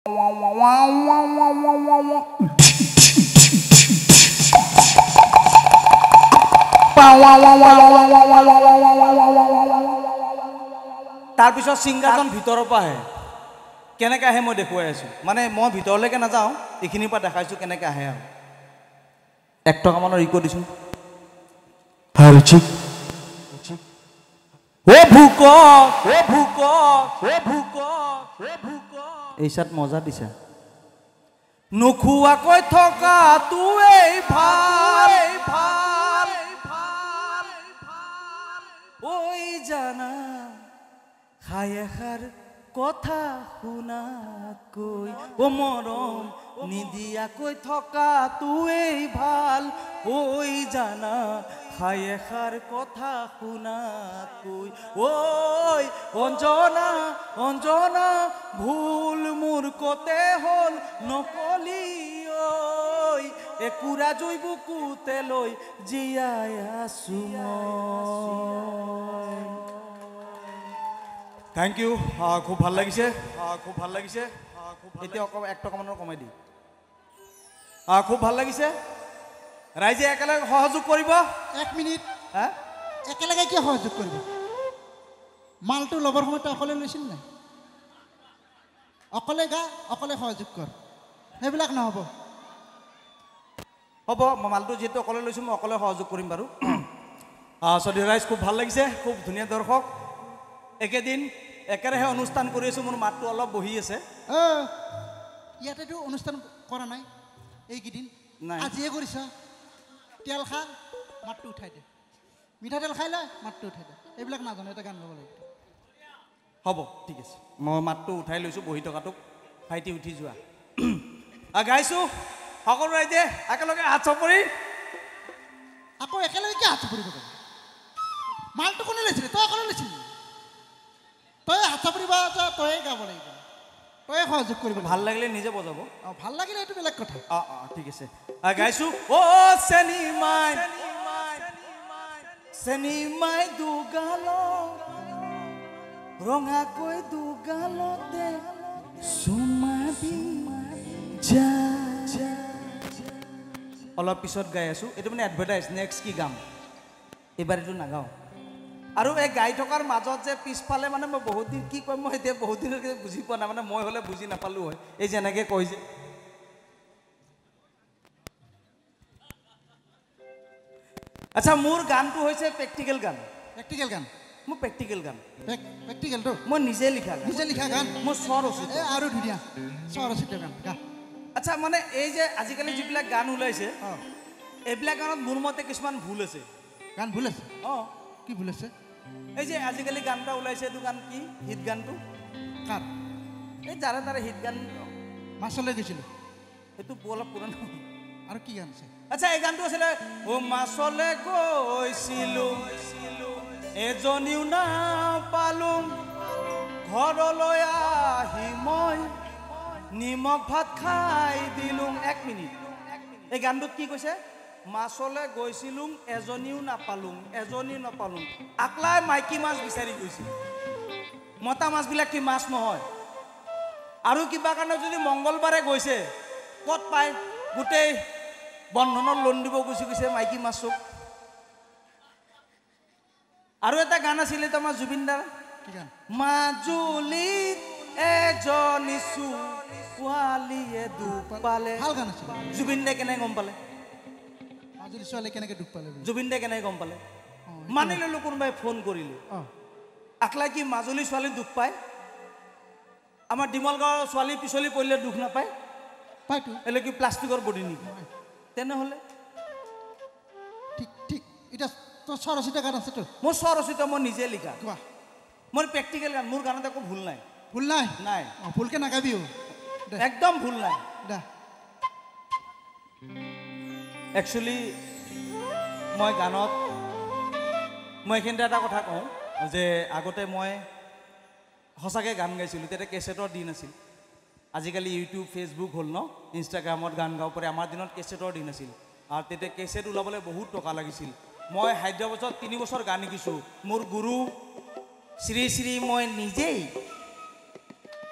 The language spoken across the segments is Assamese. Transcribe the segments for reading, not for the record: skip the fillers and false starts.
তাৰপিছত ছিংগাৰজন ভিতৰৰ পৰা আহে কেনেকৈ আহে মই দেখুৱাই আছোঁ মানে মই ভিতৰলৈকে নাযাওঁ এইখিনিৰ পৰা দেখাইছোঁ কেনেকৈ আহে আৰু 1 টকামানৰ ৰিক দিছোঁ এইচাত মজা দিছা নোখোৱাকৈ থকা তোৱেই ভাল ঐ জানা খাই এষাৰ কথা শুনাতকৈ ও মৰম নিদিয়াকৈ থকা তোৱেই ভাল ঐ জানা খাই এষাৰ কথা শুনাতকৈ ঐ অঞ্জনা অঞ্জনা ভুল মোৰ কতে হ'ল নকলি ঐ একুৰা জুই বুকুতে লৈ জীয়াই আছো মই থ্যাংক ইউ খুব ভাল লাগিছে এতিয়া 1 টকামানৰ কমাই দি খুব ভাল লাগিছে ৰাইজে একেলগে সহযোগ কৰিব 1 মিনিট একেলগে কি সহযোগ কৰিব মালটো লবৰ সময়ত অকলে লৈছিল নাই অকলে গা অকলে সহযোগ কৰ সেইবিলাক নহ'ব হ'ব মালটো যেহেতু অকলে লৈছোঁ মই অকলে সহযোগ কৰিম বাৰু চৌধুৰী ৰাইজ খুব ভাল লাগিছে খুব ধুনীয়া দৰ্শক একেদিন একেৰাহে অনুষ্ঠান কৰি আছোঁ মোৰ মাতটো অলপ বহি আছে ইয়াতেতো অনুষ্ঠান কৰা নাই এইকেইদিন আজিয়ে কৰিছ তেল খা মাতটো উঠাই দে মিঠাতেল খাই লয় মাতটো উঠাই দে এইবিলাক নাজানো এটা গান গাব লাগিব হ'ব ঠিক আছে মই মাতটো উঠাই লৈছোঁ বহি টকাটোক ভাইটি উঠি যোৱা গাইছোঁ সকলো ৰাইজে একেলগে হাত চাপৰি আকৌ একেলগে কি হাত চাপৰিব মালটো কোনে লৈছিলে তই অকলে লৈছিলি তই হাত চাপৰিব তয়ে গাব লাগিব তয়ে সহযোগ কৰিব ভাল লাগিলে নিজে বজাব ভাল লাগিলে এইটো বেলেগ কথা ঠিক আছে গাইছোঁ চেনিমাই দুগাল ৰঙাকৈ দুগালতে চুমাবি যা অলপ পিছত গাই আছোঁ এইটো মানে এডভাৰটাইজ নেক্সট কি গাম এইবাৰ এইটো নাগাওঁ আৰু এই গাই থকাৰ মাজত যে পিছফালে মানে মই বহুত দিন কি কয় মই এতিয়া বহুত দিনলৈকে বুজি পোৱা নাই মানে মই হ'লে বুজি নাপালোঁ হয় এই যেনেকৈ কয় যে আচ্ছা মোৰ গানটো হৈছে প্ৰেক্টিকেল গান মোৰ প্ৰেক্টিকেল গান প্ৰেক্টিকেলটো মই নিজে লিখা গান মোৰ স্বৰ ৰচিত আৰু ধুনীয়া স্বৰ ৰচিত গান গা আচ্ছা মানে এই যে আজিকালি যিবিলাক গান ওলাইছে এইবিলাক গানত মোৰ মতে কিছুমান ভুল আছে গান ভুল আছে কি ভুল আছে এই যে আজিকালি গান এটা ওলাইছে এইটো গান কি হিট গানটো কাৰ এই যাৰে তাৰে হিট গান মাছলৈ গৈছিলোঁ সেইটো অলপ পুৰণা আৰু কি গান আছে আচ্ছা এই গানটো আছিলে ও মাছলৈ গৈছিলোঁ এজনীও নাপালোঁ ঘৰলৈ আহি মই নিমখ ভাত খাই দিলোঁ 1 মিনিট এই গানটোত কি কৈছে মাছলৈ গৈছিলোঁ এজনীও নাপালোঁ আকলাই মাইকী মাছ বিচাৰি গৈছিল মতা মাছবিলাক কি মাছ নহয় আৰু কিবা কাৰণে যদি মংগলবাৰে গৈছে ক'ত পায় গোটেই বন্ধনৰ লোন দিব গৈছে মাইকী মাছক আৰু এটা গান আছিলে তোমাৰ জুবিনদাৰ কি গান মাজুলীত এজনী ছোৱালীয়ে দুখ পালে ভাল গান আছিল জুবিন দাই কেনেকৈ গম পালে মাজুলী ছোৱালী কেনেকৈ দুখ পালে জুবিন দাই কেনেকৈ গম পালে মানি ল'লোঁ কোনোবাই ফোন কৰিলে আকলাই কি মাজুলী ছোৱালী দুখ পায় আমাৰ ডিমল গাঁৱৰ ছোৱালী পিছলি পৰিলে দুখ নাপায় পায়তো এলে কি প্লাষ্টিকৰ বডি নেকি তেনেহ'লে ঠিক এতিয়া তোৰ স্বৰচিত গান আছে তোৰ মোৰ স্বৰচিত মই নিজে লিখা কোৱা মোৰ প্ৰেক্টিকেল গান মোৰ গানত একো ভুল নাই নাই ভুলকৈ নাগাবিও একদম ভুল নাই দে একচুৱেলি মই গানত মই এইখিনিতে এটা কথা কওঁ যে আগতে মই সঁচাকৈ গান গাইছিলোঁ তেতিয়া কেছেটৰ দিন আছিল আজিকালি ইউটিউব ফেচবুক হ'ল ন ইনষ্টাগ্ৰামত গান গাব পাৰে আমাৰ দিনত কেছেটৰ দিন আছিল আৰু তেতিয়া কেছেট ওলাবলৈ বহুত টকা লাগিছিল মই হায়দৰাবাদত 3 বছৰ গান শিকিছোঁ মোৰ গুৰু শ্ৰী শ্ৰী মই নিজেই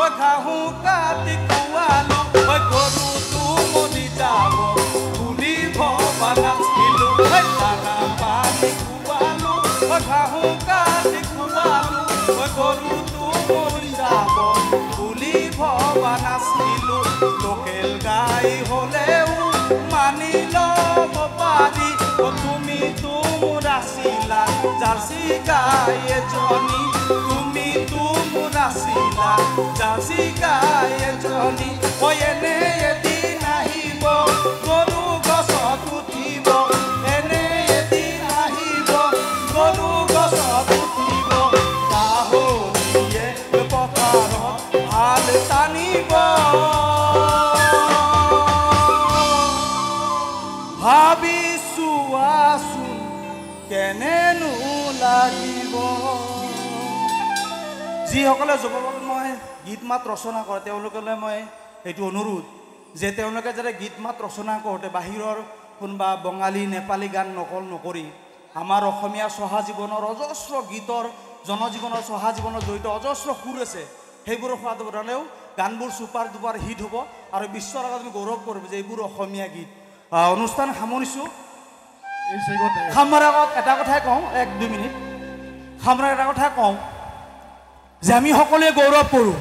ঐ ঘাঁহো কাটি খুৱালো ঐ গৰুটো মৰি যাব বুলি ভবা নাছিলো ঐ দানা পানী খুৱালো ঐ ঘাঁহো কাটি খুৱালো ঐ গৰুটো মৰি যাব বুলি ভবা নাছিলো লোকেল গাই হ'লেও মানি ল'ব পাৰি তুমিতো মোৰ আছিলা জাৰ্চি গাই এজনী তুমিতো মোৰ আছিলা জাৰ্চি গাই এজনী ঐ এনে এদিন আহিব গৰু গছত উঠিব এনে এদিন আহিব গৰু গছত উঠিব গাহৰিয়ে পথাৰত হাল টানিব ভাবিছো আছোন কেনেনো লাগিব যিসকলে যুৱপ্ৰজন্মই গীত মাত ৰচনা কৰে তেওঁলোকলৈ মই এইটো অনুৰোধ যে তেওঁলোকে যাতে গীত মাত ৰচনা কৰোঁতে বাহিৰৰ কোনোবা বঙালী নেপালী গান নকল নকৰি আমাৰ অসমীয়া চহা জীৱনৰ অজস্ৰ গীতৰ জনজীৱনৰ চহা জীৱনৰ জড়িত অজস্ৰ সুৰ আছে সেইবোৰৰ সাধাৰণেও গানবোৰ ছুপাৰ ডুপাৰ হিট হ'ব আৰু বিশ্বৰ আগত আমি গৌৰৱ কৰিব যে এইবোৰ অসমীয়া গীত অনুষ্ঠান সামৰিছোঁ সামৰাৰ আগত এটা কথাই কওঁ 1-2 মিনিট সামৰাৰ এটা কথাই কওঁ যে আমি সকলোৱে গৌৰৱ কৰোঁ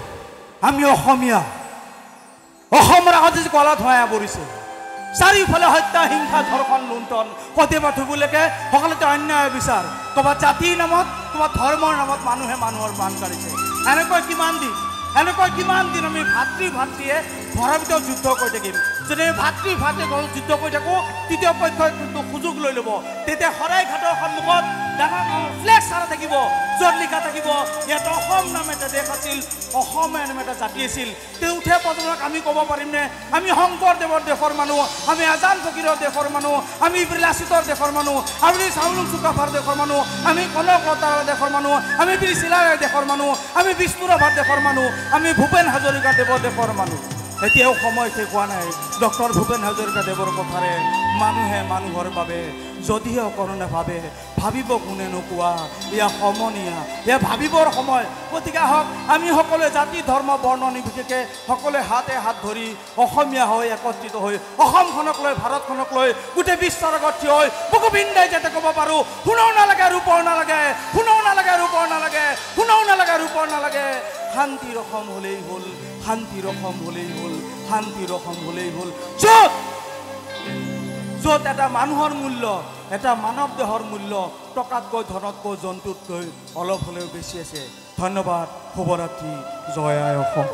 আমি অসমীয়া অসমৰ আগত যি কলা ধোঁৱাই পৰিছে চাৰিওফালে হত্যা হিংসা ধৰ্ষণ লুণ্ঠন সতীয়া থুবুলৈকে সকলোতে অন্যায় বিচাৰ ক'ৰবাত জাতিৰ নামত ক'ৰবাত ধৰ্মৰ নামত মানুহে মানুহৰ প্ৰাণ কাঢ়িছে এনেকৈ কিমান দিন আমি ভাতৃয়ে ঘৰৰ ভিতৰত যুদ্ধ কৰি থাকিম যদি ভাতৃ যুদ্ধ কৰি থাকোঁ তৃতীয় পক্ষই কিন্তু সুযোগ লৈ ল'ব তেতিয়া শৰাইঘাটৰ সন্মুখত ডাঙৰ ফ্লেক্স সাৰা থাকিব য'ত লিখা থাকিব ইয়াত অসম নামে এটা দেশ আছিল অসমে নামে এটা জাতি আছিল তেওঁ উঠে প্ৰজন্মক আমি ক'ব পাৰিমনে আমি শংকৰদেৱৰ দেশৰ মানুহ আমি আজান ফকীৰৰ দেশৰ মানুহ আমি বিলাসিতৰ দেশৰ মানুহ আমি চাউলুং চুকাফাৰ দেশৰ মানুহ আমি কনক লতাৰ দেশৰ মানুহ আমি বীৰ চিলাৰায়ৰ দেশৰ মানুহ আমি বিষ্ণুৰাভাৰ দেশৰ মানুহ আমি ভূপেন হাজৰিকা দেৱৰ দেশৰ মানুহ এতিয়াও সময় শেষ হোৱা নাই ডক্টৰ ভূপেন হাজৰিকা দেৱৰ কথাৰে মানুহে মানুহৰ বাবে যদিহে অকৰণে ভাবিব কোনে নোকোৱা এয়া সমনীয়া এয়া ভাবিবৰ সময় গতিকে আহক আমি সকলোৱে জাতি ধৰ্ম বৰ্ণ নিৰ্বিশেষে সকলোৱে হাতে হাত ধৰি অসমীয়া হৈ একত্ৰিত হৈ অসমখনক লৈ ভাৰতখনক লৈ গোটেই বিশ্বৰ আগত থিয় হৈ বুকুবিন্দাই যাতে ক'ব পাৰোঁ শুনাও নালাগে ৰূপৰ নালাগে শুনাও নালাগে ৰূপৰ নালাগে শুনাও নালাগে ৰূপৰ নালাগে শান্তিৰ অসম হ'লেই হ'ল শান্তিৰ অসম হ'লেই হ'ল শান্তিৰ অসম হ'লেই হ'ল য'ত এটা মানুহৰ মূল্য এটা মানৱ দেহৰ মূল্য টকাতকৈ ধনতকৈ জন্তুতকৈ অলপ হ'লেও বেছি আছে ধন্যবাদ শুভৰাত্ৰি জয় আই অসম